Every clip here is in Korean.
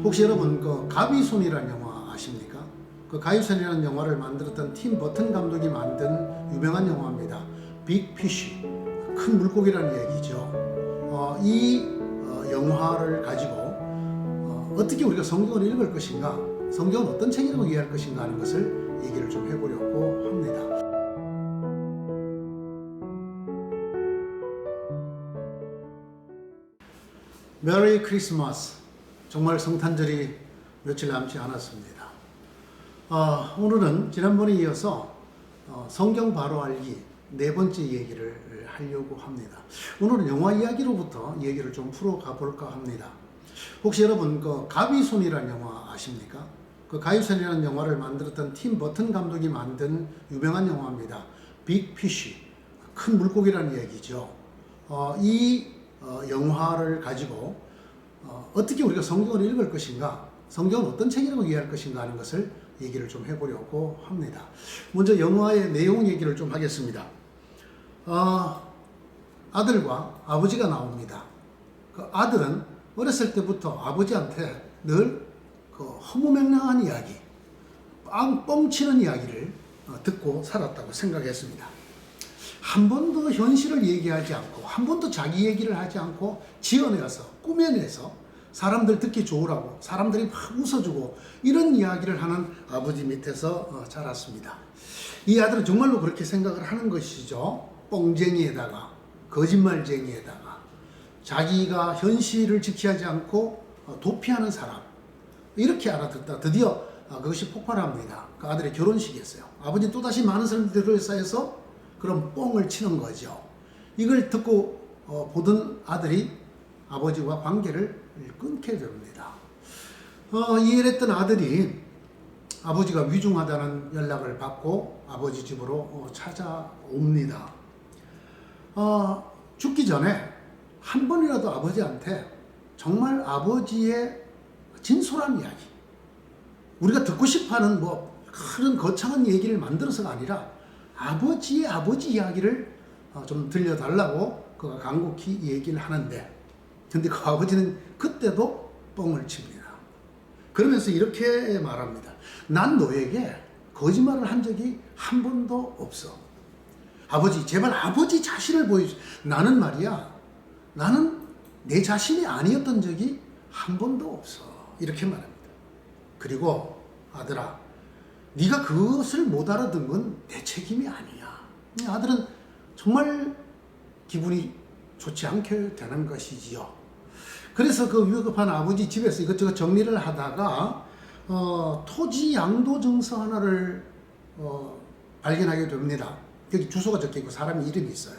혹시 여러분 그 가비손이라는 영화 아십니까? 그 가비손이라는 영화를 만들었던 팀 버튼 감독이 만든 유명한 영화입니다. 빅피쉬, 큰 물고기라는 얘기죠. 이 영화를 가지고 어떻게 우리가 성경을 읽을 것인가, 성경은 어떤 책이라고 이해할 것인가 하는 것을 얘기를 좀 해보려고 합니다. 메리 크리스마스. 정말 성탄절이 며칠 남지 않았습니다. 오늘은 지난번에 이어서 성경 바로 알기 네 번째 얘기를 하려고 합니다. 오늘은 영화 이야기로부터 얘기를 좀 풀어가 볼까 합니다. 혹시 여러분 그 가비손이라는 영화 아십니까? 그 가비손이라는 영화를 만들었던 팀 버튼 감독이 만든 유명한 영화입니다. 빅피쉬, 큰 물고기라는 얘기죠. 이 영화를 가지고 어떻게 우리가 성경을 읽을 것인가, 성경은 어떤 책이라고 이해할 것인가 하는 것을 얘기를 좀 해보려고 합니다. 먼저 영화의 내용 얘기를 좀 하겠습니다. 아들과 아버지가 나옵니다. 그 아들은 어렸을 때부터 아버지한테 늘 그 허무맹랑한 이야기, 뻥치는 이야기를 듣고 살았다고 생각했습니다. 한 번도 현실을 얘기하지 않고, 한 번도 자기 얘기를 하지 않고 지어내서, 꾸며내서 사람들 듣기 좋으라고, 사람들이 막 웃어주고 이런 이야기를 하는 아버지 밑에서 자랐습니다. 이 아들은 정말로 그렇게 생각을 하는 것이죠. 뻥쟁이에다가, 거짓말쟁이에다가, 자기가 현실을 지키지 않고 도피하는 사람, 이렇게 알아듣다 드디어 그것이 폭발합니다. 그 아들의 결혼식이었어요. 아버지 또다시 많은 사람들을 쌓여서 그런 뻥을 치는 거죠. 이걸 듣고 보던 아들이 아버지와 관계를 끊게 됩니다. 이해했던 아들이 아버지가 위중하다는 연락을 받고 아버지 집으로 찾아옵니다. 죽기 전에 한 번이라도 아버지한테 정말 아버지의 진솔한 이야기, 우리가 듣고 싶어하는 그런 거창한 얘기를 만들어서가 아니라 아버지의 아버지 이야기를 좀 들려달라고 그가 간곡히 얘기를 하는데, 근데 그 아버지는 그때도 뻥을 칩니다. 그러면서 이렇게 말합니다. 난 너에게 거짓말을 한 적이 한 번도 없어. 아버지, 제발 아버지 자신을 보여줘. 나는 말이야, 나는 내 자신이 아니었던 적이 한 번도 없어. 이렇게 말합니다. 그리고 아들아, 네가 그것을 못 알아듣은 건 내 책임이 아니야. 아들은 정말 기분이 좋지 않게 되는 것이지요. 그래서 그 위급한 아버지 집에서 이것저것 정리를 하다가 토지 양도 증서 하나를 발견하게 됩니다. 여기 주소가 적혀있고 사람 이름이 있어요.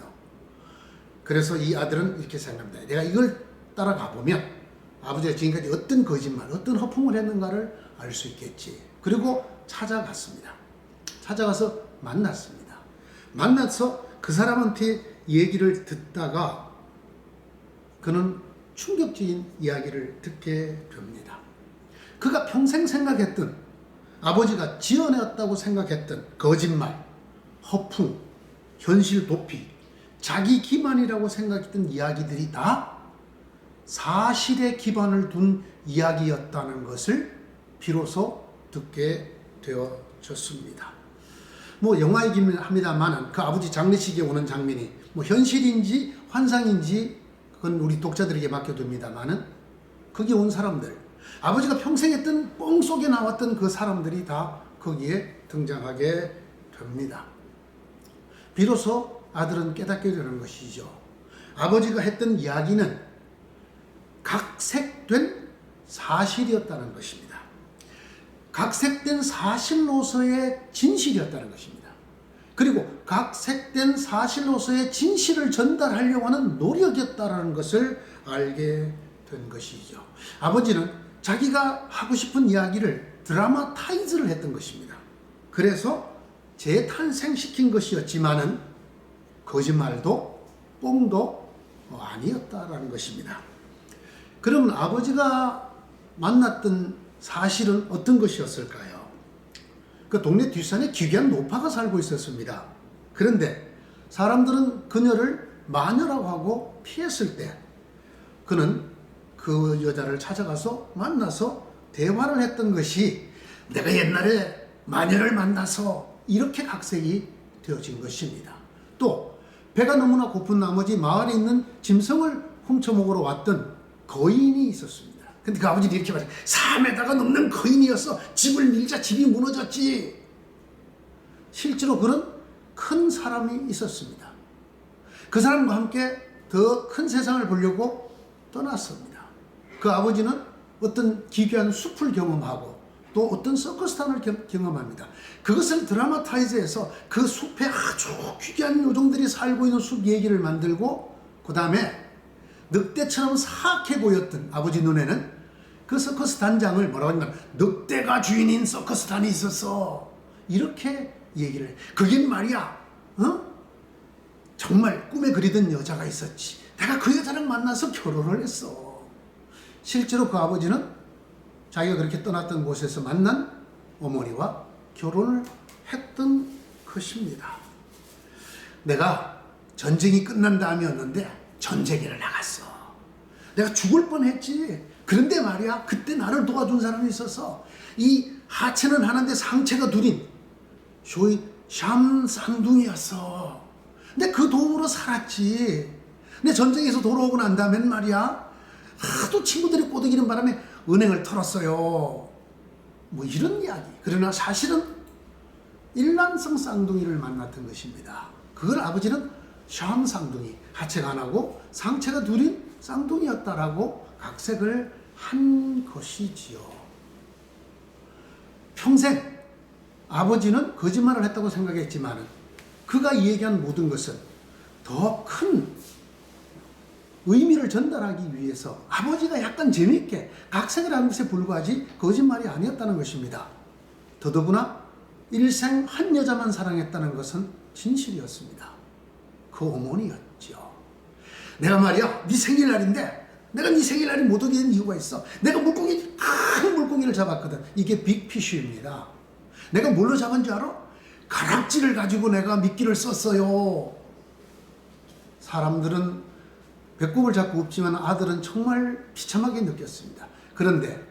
그래서 이 아들은 이렇게 생각합니다. 내가 이걸 따라가 보면 아버지가 지금까지 어떤 거짓말, 어떤 허풍을 했는가를 알 수 있겠지. 그리고 찾아갔습니다. 찾아가서 만났습니다. 만나서 그 사람한테 얘기를 듣다가 그는 충격적인 이야기를 듣게 됩니다. 그가 평생 생각했던, 아버지가 지어냈다고 생각했던 거짓말, 허풍, 현실 도피, 자기 기만이라고 생각했던 이야기들이 다 사실에 기반을 둔 이야기였다는 것을 비로소 듣게 되어졌습니다. 영화이긴 합니다만은 그 아버지 장례식에 오는 장면이 현실인지 환상인지 그건 우리 독자들에게 맡겨둡니다만은 거기 온 사람들, 아버지가 평생 했던 뻥 속에 나왔던 그 사람들이 다 거기에 등장하게 됩니다. 비로소 아들은 깨닫게 되는 것이죠. 아버지가 했던 이야기는 각색된 사실이었다는 것입니다. 각색된 사실로서의 진실이었다는 것입니다. 그리고 각색된 사실로서의 진실을 전달하려고 하는 노력이었다는 것을 알게 된 것이죠. 아버지는 자기가 하고 싶은 이야기를 드라마타이즈를 했던 것입니다. 그래서 재탄생시킨 것이었지만은 거짓말도 뻥도 아니었다라는 것입니다. 그러면 아버지가 만났던 사실은 어떤 것이었을까요? 그 동네 뒷산에 귀귀한 노파가 살고 있었습니다. 그런데 사람들은 그녀를 마녀라고 하고 피했을 때 그는 그 여자를 찾아가서 만나서 대화를 했던 것이 내가 옛날에 마녀를 만나서 이렇게 각색이 되어진 것입니다. 또 배가 너무나 고픈 나머지 마을에 있는 짐승을 훔쳐먹으러 왔던 거인이 있었습니다. 근데 그 아버지는 이렇게 말해요. 3m가 넘는 거인이었어. 집을 밀자 집이 무너졌지. 실제로 그런 큰 사람이 있었습니다. 그 사람과 함께 더 큰 세상을 보려고 떠났습니다. 그 아버지는 어떤 기괴한 숲을 경험하고 또 어떤 서커스단을 경험합니다. 그것을 드라마타이즈해서 그 숲에 아주 귀귀한 요정들이 살고 있는 숲 얘기를 만들고 그 다음에 늑대처럼 사악해 보였던 아버지 눈에는 그 서커스 단장을 뭐라고 하냐면 늑대가 주인인 서커스단이 있었어. 이렇게 얘기를 해. 그게 말이야. 정말 꿈에 그리던 여자가 있었지. 내가 그 여자랑 만나서 결혼을 했어. 실제로 그 아버지는 자기가 그렇게 떠났던 곳에서 만난 어머니와 결혼을 했던 것입니다. 내가 전쟁이 끝난 다음이었는데 전쟁에를 나갔어. 내가 죽을 뻔했지. 그런데 말이야 그때 나를 도와준 사람이 있어서 이 하체는 하나인데 상체가 둘인 쇼이 샴 쌍둥이였어. 근데 그 도움으로 살았지. 근데 전쟁에서 돌아오고 난 다음엔 말이야 하도 친구들이 꼬드기는 바람에 은행을 털었어요. 뭐 이런 이야기. 그러나 사실은 일란성 쌍둥이를 만났던 것입니다. 그걸 아버지는 샴 쌍둥이, 하체가 하나고 상체가 둘인 쌍둥이였다라고 각색을 한 것이지요. 평생 아버지는 거짓말을 했다고 생각했지만 그가 얘기한 모든 것은 더 큰 의미를 전달하기 위해서 아버지가 약간 재미있게 각색을 한 것에 불과하지 거짓말이 아니었다는 것입니다. 더더구나 일생 한 여자만 사랑했다는 것은 진실이었습니다. 그 어머니였죠. 내가 말이야 네 생일날인데 내가 네 생일날이 못 오게 된 이유가 있어. 내가 물고기 큰 물고기를 잡았거든. 이게 빅피쉬입니다. 내가 뭘로 잡은 줄 알아? 가락지를 가지고 내가 미끼를 썼어요. 사람들은 배꼽을 잡고 웃지만 아들은 정말 비참하게 느꼈습니다. 그런데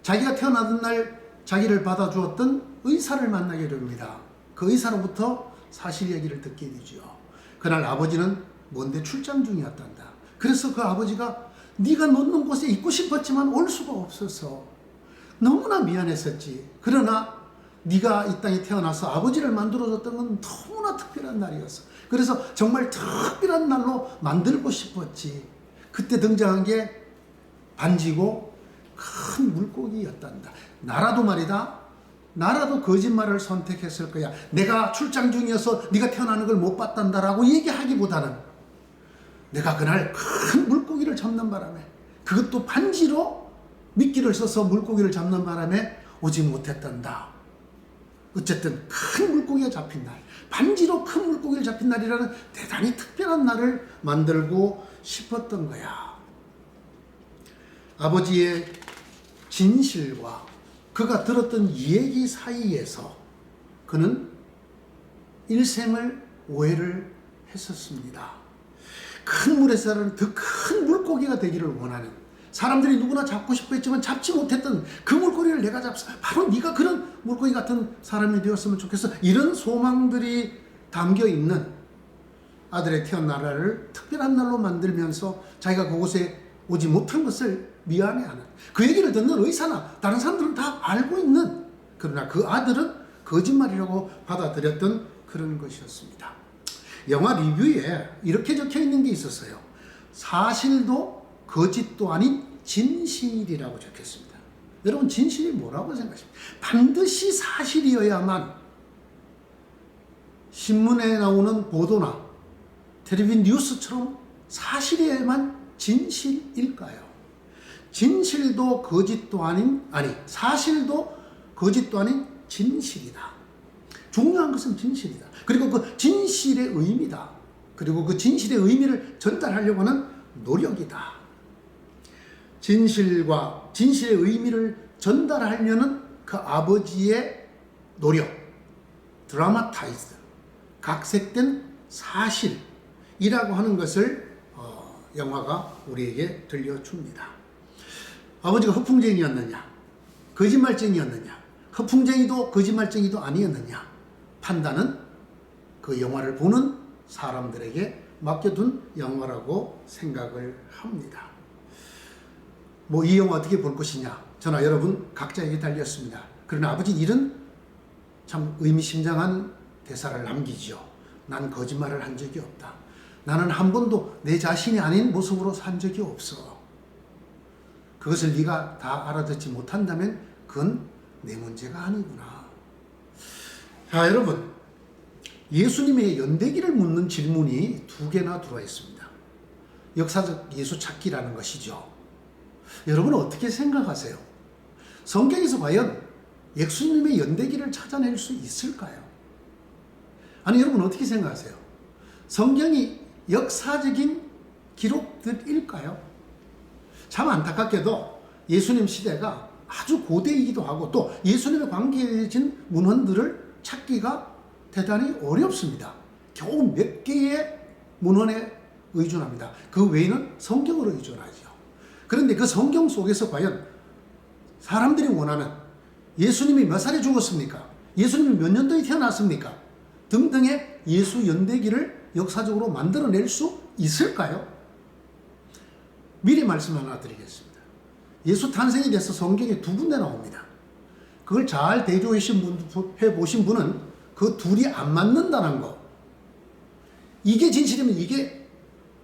자기가 태어나던 날 자기를 받아주었던 의사를 만나게 됩니다. 그 의사로부터 사실 얘기를 듣게 되죠. 그날 아버지는 먼데 출장 중이었단다. 그래서 그 아버지가 네가 놓는 곳에 있고 싶었지만 올 수가 없어서 너무나 미안했었지. 그러나 네가 이 땅에 태어나서 아버지를 만들어줬던 건 너무나 특별한 날이었어. 그래서 정말 특별한 날로 만들고 싶었지. 그때 등장한 게 반지고 큰 물고기였단다. 나라도 말이다. 나라도 거짓말을 선택했을 거야. 내가 출장 중이어서 네가 태어나는 걸 못 봤단다라고 얘기하기보다는 내가 그날 큰 물고기를 잡는 바람에 그것도 반지로 미끼를 써서 물고기를 잡는 바람에 오지 못했단다. 어쨌든 큰 물고기가 잡힌 날, 반지로 큰 물고기를 잡힌 날이라는 대단히 특별한 날을 만들고 싶었던 거야. 아버지의 진실과 그가 들었던 얘기 사이에서 그는 일생을 오해를 했었습니다. 큰 물에서 사는 더 큰 물고기가 되기를 원하는, 사람들이 누구나 잡고 싶어 했지만 잡지 못했던 그 물고기를 내가 잡서 바로 네가 그런 물고기 같은 사람이 되었으면 좋겠어. 이런 소망들이 담겨 있는 아들의 태어난 날을 특별한 날로 만들면서 자기가 그곳에 오지 못한 것을 미안해하는, 그 얘기를 듣는 의사나 다른 사람들은 다 알고 있는, 그러나 그 아들은 거짓말이라고 받아들였던 그런 것이었습니다. 영화 리뷰에 이렇게 적혀 있는 게 있었어요. 사실도 거짓도 아닌 진실이라고 적혔습니다. 여러분, 진실이 뭐라고 생각하십니까? 반드시 사실이어야만 신문에 나오는 보도나 텔레비전 뉴스처럼 사실이어야만 진실일까요? 진실도 거짓도 아닌, 사실도 거짓도 아닌 진실이다. 중요한 것은 진실이다. 그리고 그 진실의 의미다. 그리고 그 진실의 의미를 전달하려고 하는 노력이다. 진실과 진실의 의미를 전달하려는 그 아버지의 노력, 드라마타이즈, 각색된 사실이라고 하는 것을 영화가 우리에게 들려줍니다. 아버지가 허풍쟁이였느냐, 거짓말쟁이였느냐, 허풍쟁이도 거짓말쟁이도 아니었느냐, 판단은 그 영화를 보는 사람들에게 맡겨둔 영화라고 생각을 합니다. 뭐 이 영화 어떻게 볼 것이냐, 저나 여러분 각자에게 달렸습니다. 그러나 아버지 일은 참 의미심장한 대사를 남기죠. 난 거짓말을 한 적이 없다. 나는 한 번도 내 자신이 아닌 모습으로 산 적이 없어. 그것을 네가 다 알아듣지 못한다면 그건 내 문제가 아니구나. 자, 여러분, 예수님의 연대기를 묻는 질문이 두 개나 들어와 있습니다. 역사적 예수 찾기라는 것이죠. 여러분 어떻게 생각하세요? 성경에서 과연 예수님의 연대기를 찾아낼 수 있을까요? 아니, 여러분 어떻게 생각하세요? 성경이 역사적인 기록들일까요? 참 안타깝게도 예수님 시대가 아주 고대이기도 하고 또 예수님에 관계진 문헌들을 찾기가 대단히 어렵습니다. 겨우 몇 개의 문헌에 의존합니다. 그 외에는 성경으로 의존하죠. 그런데 그 성경 속에서 과연 사람들이 원하는 예수님이 몇 살에 죽었습니까? 예수님이 몇 년도에 태어났습니까? 등등의 예수 연대기를 역사적으로 만들어낼 수 있을까요? 미리 말씀 하나 드리겠습니다. 예수 탄생에 대해서 성경에 두 군데 나옵니다. 그걸 잘 대조해 보신 분은 그 둘이 안 맞는다는 거. 이게 진실이면 이게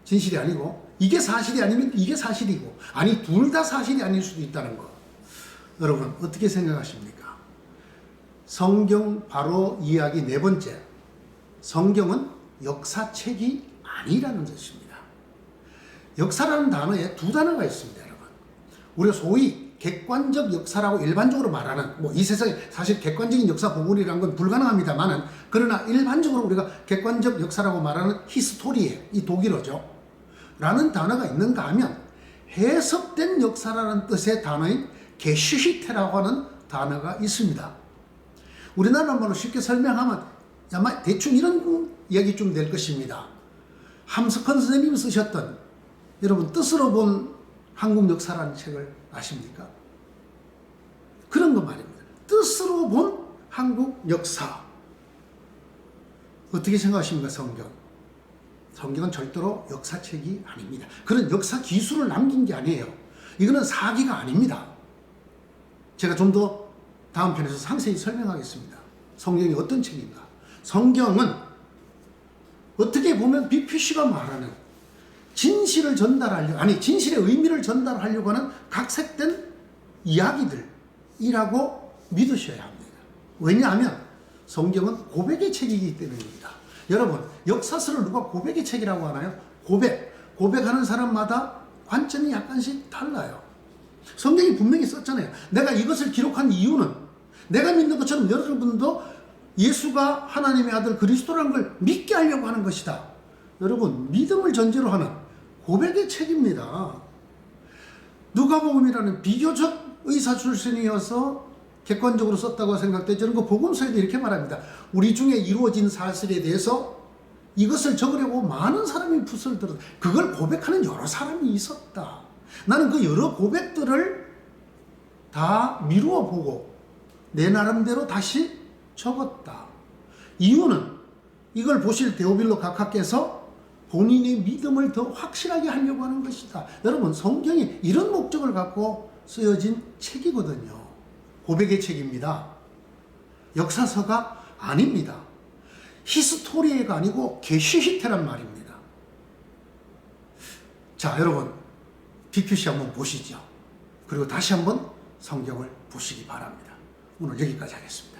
진실이 아니고, 이게 사실이 아니면 이게 사실이고, 아니 둘 다 사실이 아닐 수도 있다는 거. 여러분 어떻게 생각하십니까? 성경 바로 이야기 네 번째. 성경은 역사책이 아니라는 것입니다. 역사라는 단어에 두 단어가 있습니다, 여러분. 우리가 소위 객관적 역사라고 일반적으로 말하는, 뭐 이 세상에 사실 객관적인 역사 복원이라는 건 불가능합니다만은, 그러나 일반적으로 우리가 객관적 역사라고 말하는 히스토리에, 이 독일어죠, 라는 단어가 있는가 하면 해석된 역사라는 뜻의 단어인 게슈히테라고 하는 단어가 있습니다. 우리나라 말로 쉽게 설명하면 아마 대충 이런 이야기 좀 될 것입니다. 함석헌 선생님이 쓰셨던, 여러분 뜻으로 본 한국 역사라는 책을 아십니까? 그런 거 말입니다. 뜻으로 본 한국 역사. 어떻게 생각하십니까, 성경? 성경은 절대로 역사책이 아닙니다. 그런 역사 기술을 남긴 게 아니에요. 이거는 사기가 아닙니다. 제가 좀 더 다음 편에서 상세히 설명하겠습니다. 성경이 어떤 책인가? 성경은 어떻게 보면 BPC가 말하는 진실을 전달하려고, 아니 진실의 의미를 전달하려고 하는 각색된 이야기들이라고 믿으셔야 합니다. 왜냐하면 성경은 고백의 책이기 때문입니다. 여러분, 역사서를 누가 고백의 책이라고 하나요? 고백하는 사람마다 관점이 약간씩 달라요. 성경이 분명히 썼잖아요. 내가 이것을 기록한 이유는 내가 믿는 것처럼 여러분도 예수가 하나님의 아들 그리스도라는 걸 믿게 하려고 하는 것이다. 여러분, 믿음을 전제로 하는 고백의 책입니다. 누가복음이라는 비교적 의사 출신이어서 객관적으로 썼다고 생각되죠. 저는 그 복음서에도 이렇게 말합니다. 우리 중에 이루어진 사실에 대해서 이것을 적으려고 많은 사람이 붓을 들었다. 그걸 고백하는 여러 사람이 있었다. 나는 그 여러 고백들을 다 미루어 보고 내 나름대로 다시 적었다. 이유는 이걸 보실 데오빌로 각하께서 본인의 믿음을 더 확실하게 하려고 하는 것이다. 여러분, 성경이 이런 목적을 갖고 쓰여진 책이거든요. 고백의 책입니다. 역사서가 아닙니다. 히스토리에가 아니고 게슈히테란 말입니다. 자, 여러분 BQC 한번 보시죠. 그리고 다시 한번 성경을 보시기 바랍니다. 오늘 여기까지 하겠습니다.